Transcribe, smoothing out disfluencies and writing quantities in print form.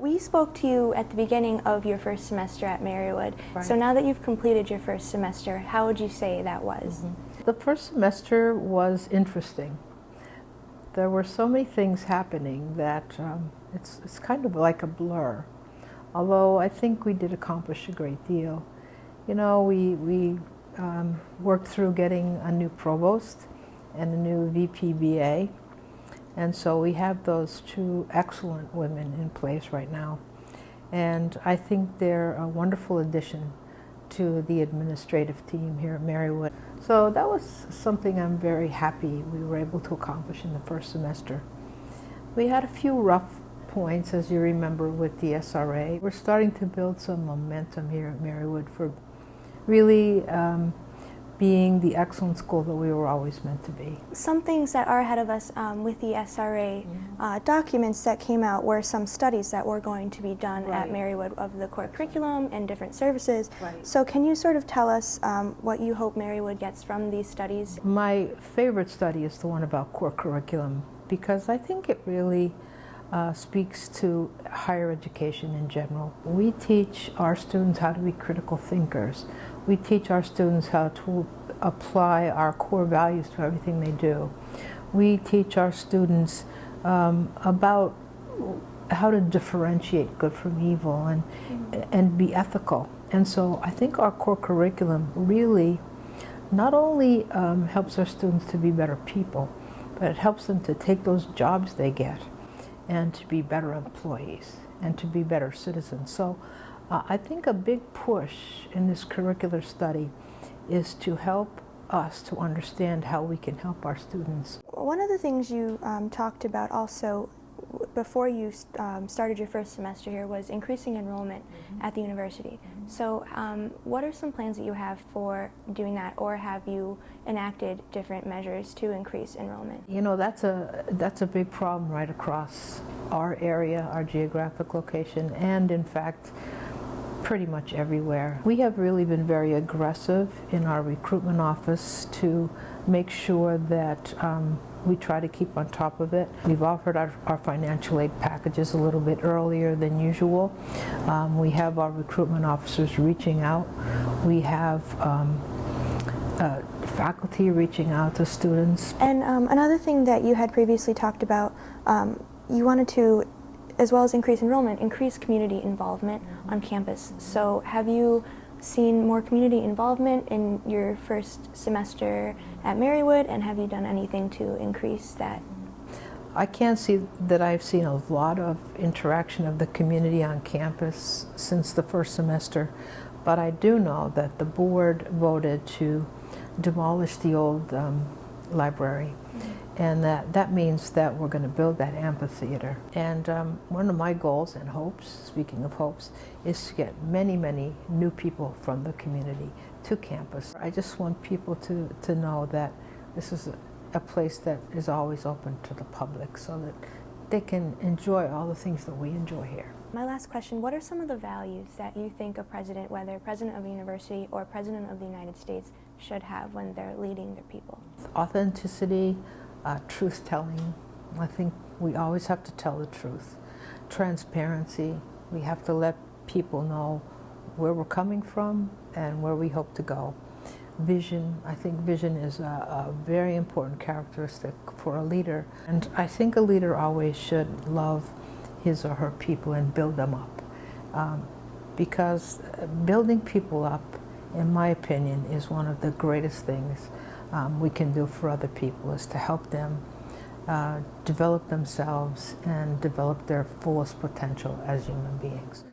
We spoke to you at the beginning of your first semester at Marywood. Right. So now that you've completed your first semester, how would you say that was? The first semester was interesting. There were so many things happening that it's kind of like a blur. Although I think we did accomplish a great deal. You know, we worked through getting a new provost and a new VPBA. And so we have those two excellent women in place right now. And I think they're a wonderful addition to the administrative team here at Marywood. So that was something I'm very happy we were able to accomplish in the first semester. We had a few rough points, as you remember, with the SRA. We're starting to build some momentum here at Marywood for really being the excellent school that we were always meant to be. Some things that are ahead of us with the SRA documents that came out were some studies that were going to be done at Marywood of the core curriculum and different services. So can you sort of tell us what you hope Marywood gets from these studies? My favorite study is the one about core curriculum because I think it really speaks to higher education in general. We teach our students how to be critical thinkers. We teach our students how to apply our core values to everything they do. We teach our students about how to differentiate good from evil and be ethical. And so I think our core curriculum really not only helps our students to be better people, but it helps them to take those jobs they get and to be better employees and to be better citizens. So I think a big push in this curricular study is to help us to understand how we can help our students. One of the things you talked about also before you started your first semester here was increasing enrollment at the university. So what are some plans that you have for doing that, or have you enacted different measures to increase enrollment? You know, that's a big problem right across our area, our geographic location, and in fact pretty much everywhere. We have really been very aggressive in our recruitment office to make sure that we try to keep on top of it. We've offered our financial aid packages a little bit earlier than usual. We have our recruitment officers reaching out. We have faculty reaching out to students. And another thing that you had previously talked about, you wanted to, as well as increase enrollment, increase community involvement on campus. So have you seen more community involvement in your first semester at Marywood, and have you done anything to increase that? I can't see that I've seen a lot of interaction of the community on campus since the first semester, but I do know that the board voted to demolish the old library. And that means that we're going to build that amphitheater. And one of my goals and hopes, speaking of hopes, is to get many, many new people from the community to campus. I just want people to know that this is a place that is always open to the public so that they can enjoy all the things that we enjoy here. My last question, what are some of the values that you think a president, whether president of a university or president of the United States, should have when they're leading their people? Authenticity, truth-telling. I think we always have to tell the truth. Transparency. We have to let people know where we're coming from and where we hope to go. Vision. I think vision is a very important characteristic for a leader. And I think a leader always should love his or her people and build them up. Because building people up, in my opinion, is one of the greatest things we can do for other people, is to help them develop themselves and develop their fullest potential as human beings.